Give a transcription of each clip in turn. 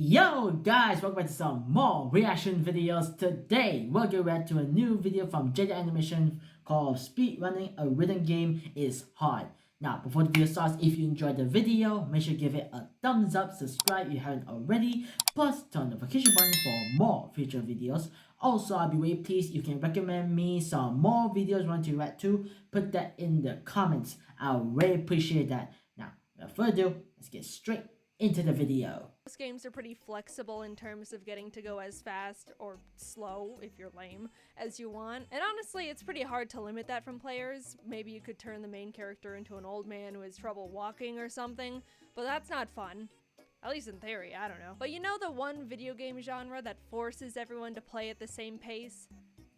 Yo guys, welcome back to some more reaction videos. Today we'll get react to a new video from Jaiden Animation called Speedrunning a Rhythm Game is Hard. Now before the video starts, if you enjoyed the video, make sure to give it a thumbs up, subscribe if you haven't already, plus turn on the notification button for more future videos. Also, I'll be very pleased if you can recommend me some more videos you want to react to. Put that in the comments. I'll really appreciate that. Now, without further ado, let's get straight into the video. Most games are pretty flexible in terms of getting to go as fast or slow, if you're lame, as you want. And honestly, it's pretty hard to limit that from players. Maybe you could turn the main character into an old man who has trouble walking or something, but that's not fun. At least in theory, I don't know. But you know the one video game genre that forces everyone to play at the same pace?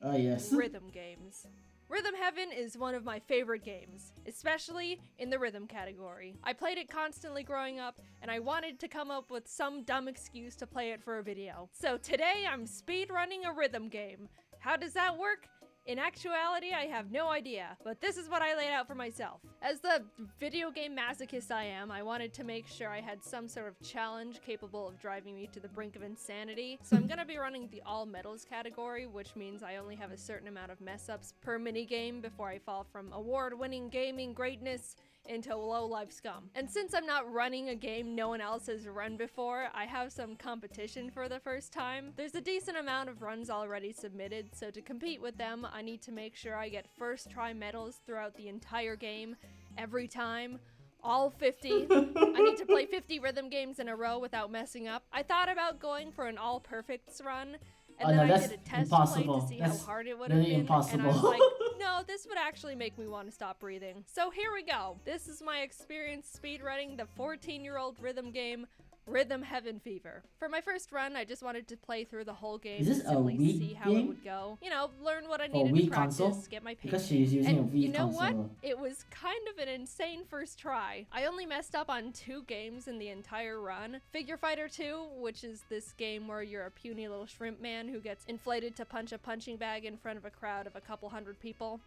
Oh yes. Rhythm games. Rhythm Heaven is one of my favorite games, especially in the rhythm category. I played it constantly growing up, and I wanted to come up with some dumb excuse to play it for a video. So today I'm speedrunning a rhythm game. How does that work? In actuality, I have no idea, but this is what I laid out for myself. As the video game masochist I am, I wanted to make sure I had some sort of challenge capable of driving me to the brink of insanity. So I'm gonna be running the all medals category, which means I only have a certain amount of mess ups per minigame before I fall from award-winning gaming greatness into low-life scum. And since I'm not running a game no one else has run before, I have some competition for the first time. There's a decent amount of runs already submitted, so to compete with them, I need to make sure I get first try medals throughout the entire game, every time. All 50. I need to play 50 rhythm games in a row without messing up. I thought about going for an all perfects run, and then I did a test play to see how hard it would have been, and I was like, no, this would actually make me want to stop breathing. So here we go. This is my experience speedrunning the 14-year-old rhythm game, Rhythm Heaven Fever. For my first run, I just wanted to play through the whole game and simply see how it would go. You know, learn what I needed to practice, get my pace. Because she's using a Wii you know console. what? It was kind of an insane first try. I only messed up on 2 games in the entire run. Figure Fighter 2, which is this game where you're a puny little shrimp man who gets inflated to punch a punching bag in front of a crowd of a couple hundred people.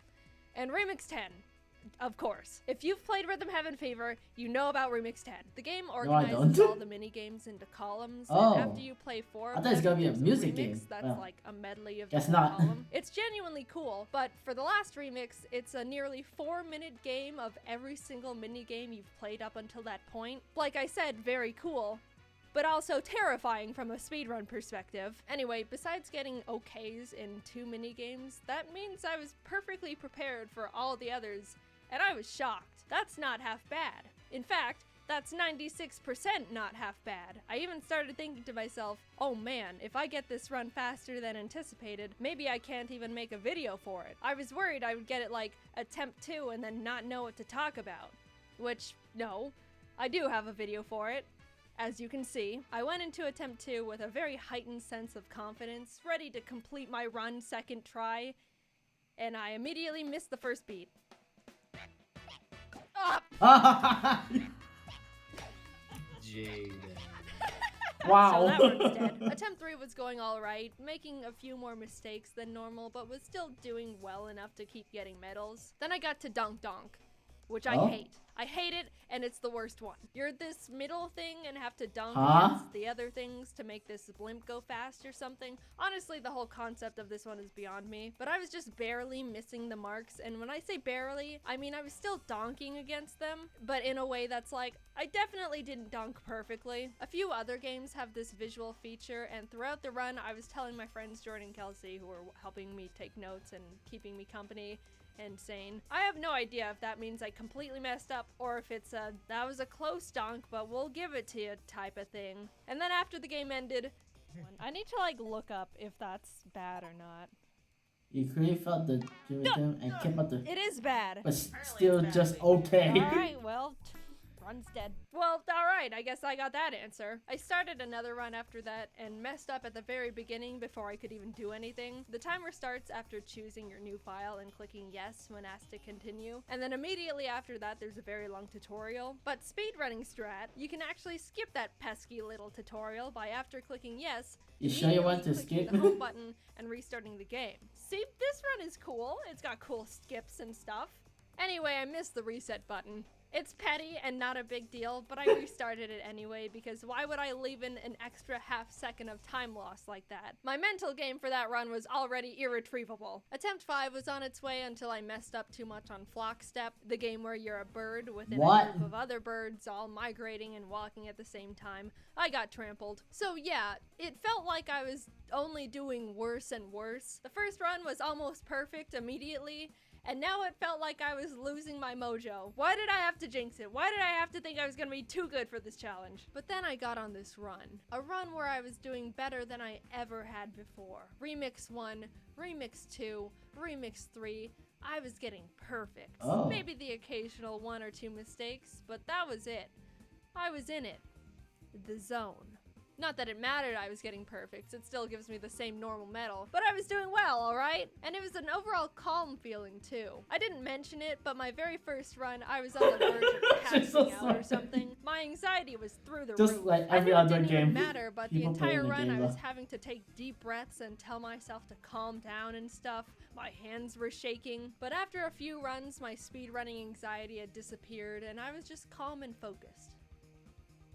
And Remix 10. Of course. If you've played Rhythm Heaven Fever, you know about Remix 10. The game organizes all the mini-games into columns, and after you play 4 of them, gonna be a music remix game. that's like a medley of Guess the not. column. It's genuinely cool, but for the last remix, it's a nearly 4-minute game of every single mini-game you've played up until that point. Like I said, very cool, but also terrifying from a speedrun perspective. Anyway, besides getting okays in 2 minigames, that means I was perfectly prepared for all the others, and I was shocked. That's not half bad. In fact, that's 96% not half bad. I even started thinking to myself, oh man, if I get this run faster than anticipated, maybe I can't even make a video for it. I was worried I would get it like attempt 2 and then not know what to talk about. Which, no, I do have a video for it. As you can see, I went into attempt 2 with a very heightened sense of confidence, ready to complete my run second try, and I immediately missed the first beat. Jaiden. Wow. So that one's dead. Attempt 3 was going alright, making a few more mistakes than normal, but was still doing well enough to keep getting medals. Then I got to Donk Donk, which I hate. I hate it, and it's the worst one. You're this middle thing and have to dunk against the other things to make this blimp go fast or something. Honestly, the whole concept of this one is beyond me, but I was just barely missing the marks, and when I say barely, I mean I was still donking against them, but in a way that's like, I definitely didn't dunk perfectly. A few other games have this visual feature, and throughout the run, I was telling my friends Jordan and Kelsey, who were helping me take notes and keeping me company, and saying, I have no idea if that means I completely messed up or if it's a, that was a close donk, but we'll give it to you type of thing. And then after the game ended, I need to like look up if that's bad or not. You clearly felt the rhythm and kept up the. It is bad. But still just okay. Alright, well, run's dead. Well, alright, I guess I got that answer. I started another run after that and messed up at the very beginning before I could even do anything. The timer starts after choosing your new file and clicking yes when asked to continue. And then immediately after that, there's a very long tutorial. But speedrunning strat, you can actually skip that pesky little tutorial by after clicking yes, You sure you want to clicking skip? the home button and restarting the game. See, this run is cool. It's got cool skips and stuff. Anyway, I missed the reset button. It's petty and not a big deal, but I restarted it anyway because why would I leave in an extra half second of time loss like that? My mental game for that run was already irretrievable. Attempt 5 was on its way until I messed up too much on Flock Step, the game where you're a bird within a group of other birds all migrating and walking at the same time. I got trampled. So yeah, it felt like I was only doing worse and worse. The first run was almost perfect immediately, and now it felt like I was losing my mojo. Why did I have to jinx it? Why did I have to think I was gonna be too good for this challenge? But then I got on this run. A run where I was doing better than I ever had before. Remix 1, Remix 2, Remix 3. I was getting perfect. Oh. Maybe the occasional 1 or 2 mistakes, but that was it. I was in it. The zone. Not that it mattered I was getting perfects, it still gives me the same normal medal, but I was doing well, alright? And it was an overall calm feeling too. I didn't mention it, but my very first run, I was on the verge of passing out or something. My anxiety was through the Just roof. like I every knew it other didn't game. even matter, but the people play in entire the run game, I was having to take deep breaths and tell myself to calm down and stuff. My hands were shaking, but after a few runs, my speedrunning anxiety had disappeared and I was just calm and focused.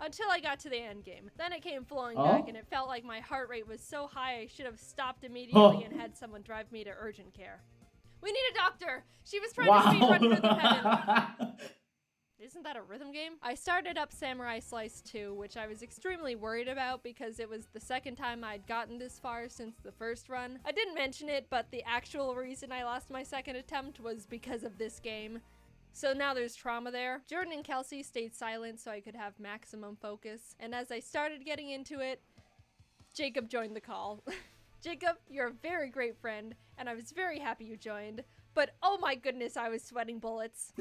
Until I got to the end game. Then it came flowing back and it felt like my heart rate was so high I should have stopped immediately and had someone drive me to urgent care. We need a doctor! She was trying to speedrun Rhythm Heaven! Isn't that a rhythm game? I started up Samurai Slice 2, which I was extremely worried about because it was the second time I'd gotten this far since the first run. I didn't mention it, but the actual reason I lost my second attempt was because of this game. So now there's trauma there. Jordan and Kelsey stayed silent so I could have maximum focus. And as I started getting into it, Jacob joined the call. Jacob, you're a very great friend, and I was very happy you joined. But oh my goodness, I was sweating bullets.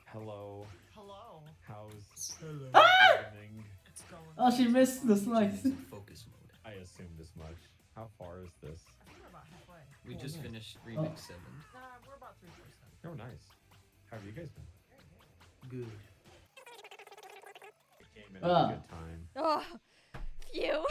Hello. Hello. How's Everything. It's going. Oh, she missed the slice. Jaiden's in focus mode. I assumed as much. How far is this? I think we're about halfway. We just nice. finished Remix 7. Nah, we're about 3%. Oh, nice. How have you guys been? Good. It came in at a good time. Oh, phew.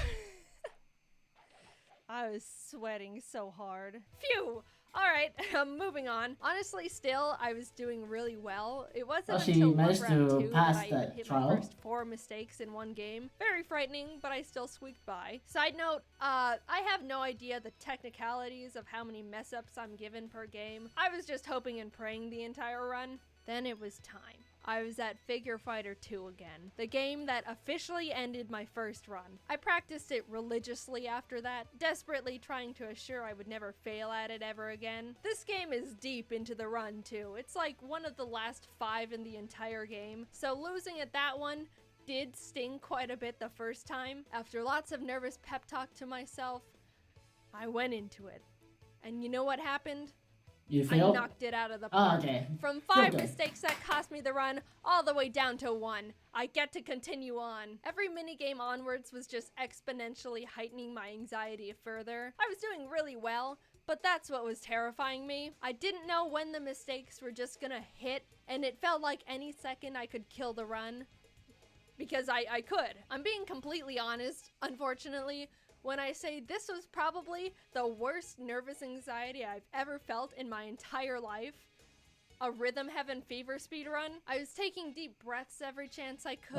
I was sweating so hard. Phew. Alright, moving on. Honestly, still, I was doing really well. It wasn't she until managed round to 2 pass that I even that hit trial. my first 4 mistakes in one game. Very frightening, but I still squeaked by. Side note, I have no idea the technicalities of how many mess-ups I'm given per game. I was just hoping and praying the entire run. Then it was time. I was at Figure Fighter 2 again, the game that officially ended my first run. I practiced it religiously after that, desperately trying to assure I would never fail at it ever again. This game is deep into the run too. It's like one of the last 5 in the entire game, so losing at that one did sting quite a bit the first time. After lots of nervous pep talk to myself, I went into it. And you know what happened? You I failed? knocked it out of the Oh, park. okay. From Still 5 good. mistakes that cost me the run, all the way down to 1. I get to continue on. Every minigame onwards was just exponentially heightening my anxiety further. I was doing really well, but that's what was terrifying me. I didn't know when the mistakes were just gonna hit, and it felt like any second I could kill the run. Because I could. I'm being completely honest, unfortunately, when I say this was probably the worst nervous anxiety I've ever felt in my entire life. A Rhythm Heaven Fever speedrun. I was taking deep breaths every chance I could.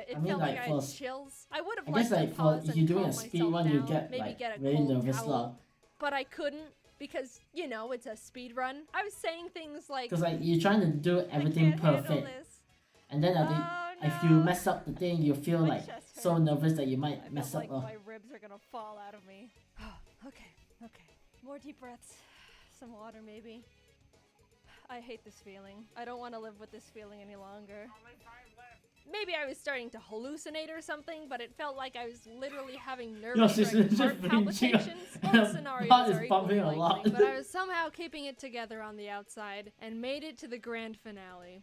It felt like I had chills. I would have liked to pause if you're and doing calm a myself speed run, you down, get maybe like get a really cold nervous towel, lot. but I couldn't because, you know, it's a speedrun. I was saying things like, Because like you're trying to do I everything can't handle perfect, this. and then at the, Oh, if you no. mess up the thing, you feel My like chest so hurts. nervous that you I might felt mess up. like my ribs are gonna fall out of me. Okay. More deep breaths. Some water, maybe. I hate this feeling. I don't want to live with this feeling any longer. Only 5 left. Maybe I was starting to hallucinate or something, but it felt like I was literally having Yo, nervous she's wreck just heart breathing. palpitations. And Both her scenarios heart is are pumping equally a lot. likely, but I was somehow keeping it together on the outside and made it to the grand finale.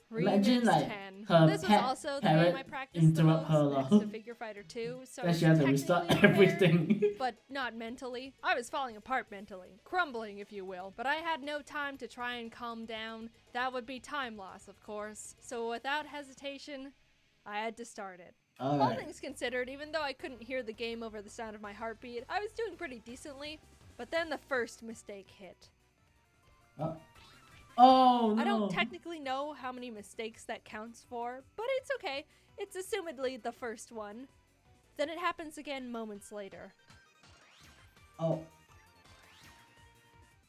Imagine, Remix like, 10. her This was pet also the parrot game I practiced the interrupt most her next love. to Figure Fighter 2, so Then it's she had to restart technically there, everything. but not mentally. I was falling apart mentally, crumbling if you will, but I had no time to try and calm down. That would be time loss, of course. So without hesitation, I had to start it. All Alright. things considered, even though I couldn't hear the game over the sound of my heartbeat, I was doing pretty decently, but then the first mistake hit. Oh. Oh no. I don't technically know how many mistakes that counts for, but it's okay. It's assumedly the first one. Then it happens again moments later. Oh.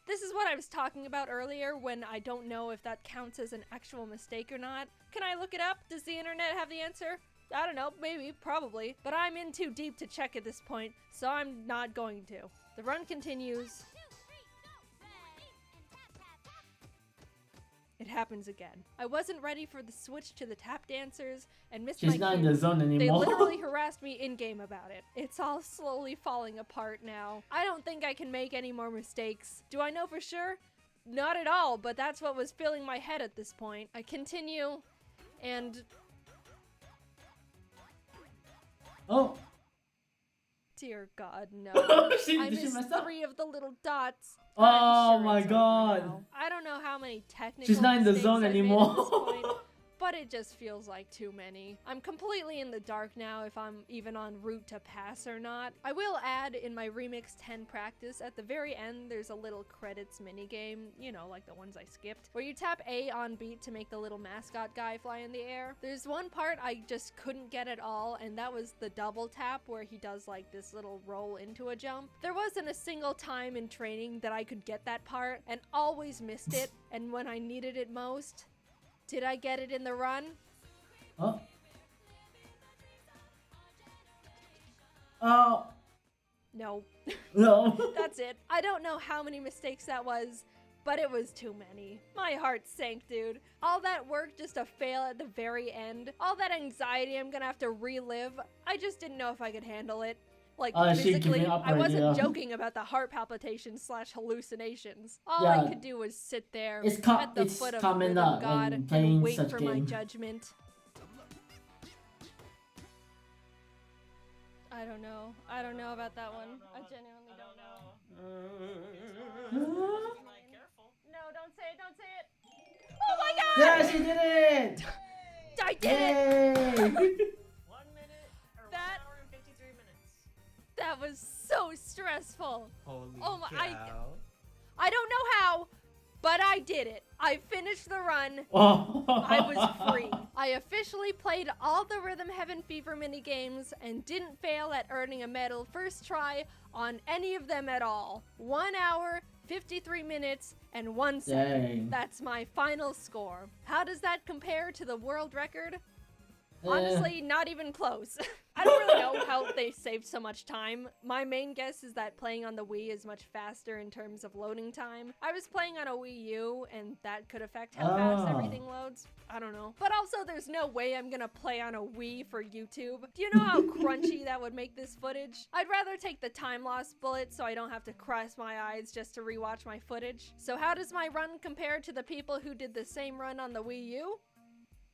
This is what I was talking about earlier when I don't know if that counts as an actual mistake or not. Can I look it up? Does the internet have the answer? I don't know, maybe, probably. But I'm in too deep to check at this point, so I'm not going to. The run continues. It happens again. I wasn't ready for the switch to the tap dancers and missed my She's not in cue. the zone They anymore. literally harassed me in-game about it. It's all slowly falling apart now. I don't think I can make any more mistakes. Do I know for sure? Not at all, but that's what was filling my head at this point. I continue, and Oh. dear God, no. She, I did she missed mess up? 3 of the little dots. Oh I'm sure my it's over God. now. I don't know how many technical She's not in the mistakes zone I've made at anymore. this point, but it just feels like too many. I'm completely in the dark now if I'm even en route to pass or not. I will add in my Remix 10 practice, at the very end there's a little credits minigame, you know, like the ones I skipped, where you tap A on beat to make the little mascot guy fly in the air. There's one part I just couldn't get at all, and that was the double tap where he does like this little roll into a jump. There wasn't a single time in training that I could get that part, and always missed it, and when I needed it most, did I get it in the run? Oh. Oh. No. No. That's it. I don't know how many mistakes that was, but it was too many. My heart sank, dude. All that work just to fail at the very end. All that anxiety I'm gonna have to relive. I just didn't know if I could handle it. Like, She physically, giving up I wasn't already, joking about the heart palpitations / hallucinations. All Yeah. I could do was sit there It's at the it's foot of coming Rhythm up God when playing and wait such for my game. judgment. I don't know. I don't know about that one. I genuinely don't know. Like, careful. No, don't say it, don't say it. Oh my God! Yeah, she did it! I did it! Yay! 1 minute, or That- 1 hour and 53 minutes. That was so stressful. Holy Oh my- cow. I don't know how, but I did it. I finished the run. Oh. I was free. I officially played all the Rhythm Heaven Fever minigames and didn't fail at earning a medal first try on any of them at all. 1 hour, 53 minutes, and 1 second. Dang. That's my final score. How does that compare to the world record? Eh. Honestly, not even close. I don't really know how they saved so much time. My main guess is that playing on the Wii is much faster in terms of loading time. I was playing on a Wii U, and that could affect how fast Oh. everything loads. I don't know. But also, there's no way I'm gonna play on a Wii for YouTube. Do you know how crunchy that would make this footage? I'd rather take the time loss bullet so I don't have to cross my eyes just to rewatch my footage. So how does my run compare to the people who did the same run on the Wii U?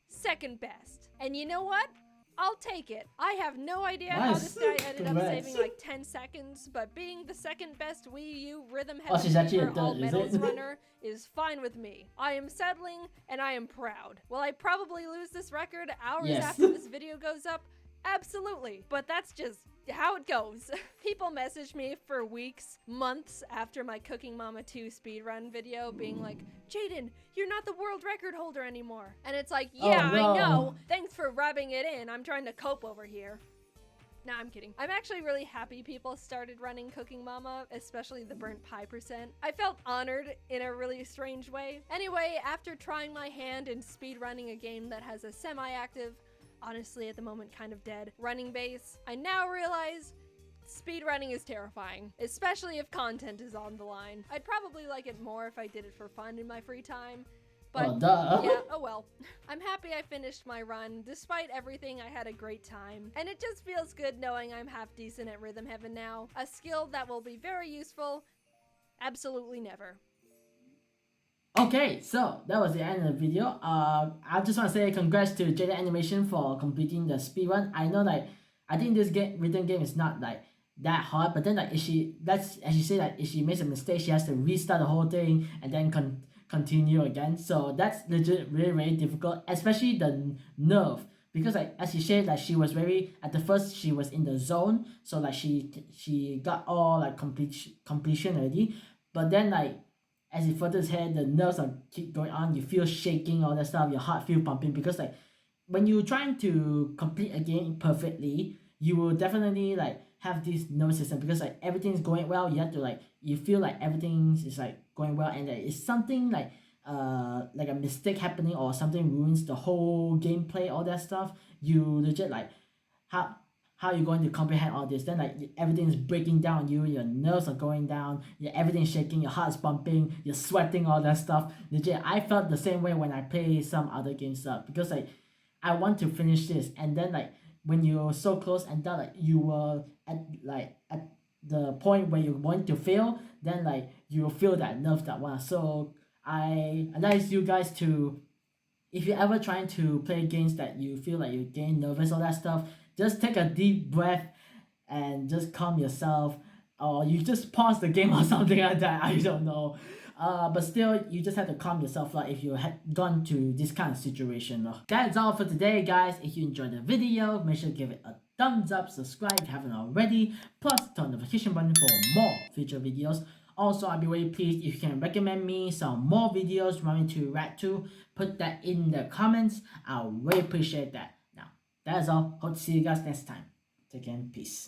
Second best. And you know what? I'll take it. I have no idea how Nice. this guy ended up Congrats. saving like 10 seconds, but being the second best Wii U Rhythm Oh, she's Heaven actually a Fever all third, is medals it? runner is fine with me. I am settling and I am proud. Will I probably lose this record hours Yes. after this video goes up? Absolutely. But that's just how it goes. People message me for weeks, months after my Cooking Mama 2 speedrun video being like, Jaiden, you're not the world record holder anymore. And it's like, yeah, Oh, no. I know. Thanks for rubbing it in. I'm trying to cope over here. Nah, I'm kidding. I'm actually really happy people started running Cooking Mama, especially the burnt pie percent. I felt honored in a really strange way. Anyway, after trying my hand in speedrunning a game that has a semi-active, honestly at the moment kind of dead, running base, I now realize speedrunning is terrifying, especially if content is on the line. I'd probably like it more if I did it for fun in my free time, but Oh, duh. yeah, oh well. I'm happy I finished my run. Despite everything, I had a great time. And it just feels good knowing I'm half decent at Rhythm Heaven now. A skill that will be very useful. Absolutely never. Okay, so that was the end of the video. I just want to say congrats to Jaiden Animation for completing the speedrun. I know like I think this rhythm game is not like that hard, but then like if she as she said, like if she makes a mistake, she has to restart the whole thing and then continue again. So that's legit really difficult, especially the nerve. Because like as she said, like she was very at the first she was in the zone, so like she got all like completion already, but then like as it furthers ahead, the nerves are keep going on. You feel shaking, all that stuff. Your heart feel pumping because like when you're trying to complete a game perfectly, you will definitely like have this nervous system because like everything's going well. You have to like you feel like everything is like going well, and it's something like a mistake happening or something ruins the whole gameplay, all that stuff. You legit like how you going to comprehend all this? Then like everything is breaking down on you, your nerves are going down, everything's shaking, your heart's pumping, you're sweating, all that stuff. Legit, I felt the same way when I play some other games up because like I want to finish this, and then like when you're so close and then like you were at the point where you're going to fail, then like you will feel that nerve that one. So I advise you guys to, if you're ever trying to play games that you feel like you're getting nervous, all that stuff, just take a deep breath and just calm yourself, or you just pause the game or something like that. I don't know. But still, you just have to calm yourself like if you had gone to this kind of situation. That's all for today, guys. If you enjoyed the video, make sure to give it a thumbs up, subscribe if you haven't already, plus turn the notification button for more future videos. Also, I'll be really pleased if you can recommend me some more videos you want me to react to. Put that in the comments. I'll really appreciate that. Now, that's all. Hope to see you guys next time. Take care and peace.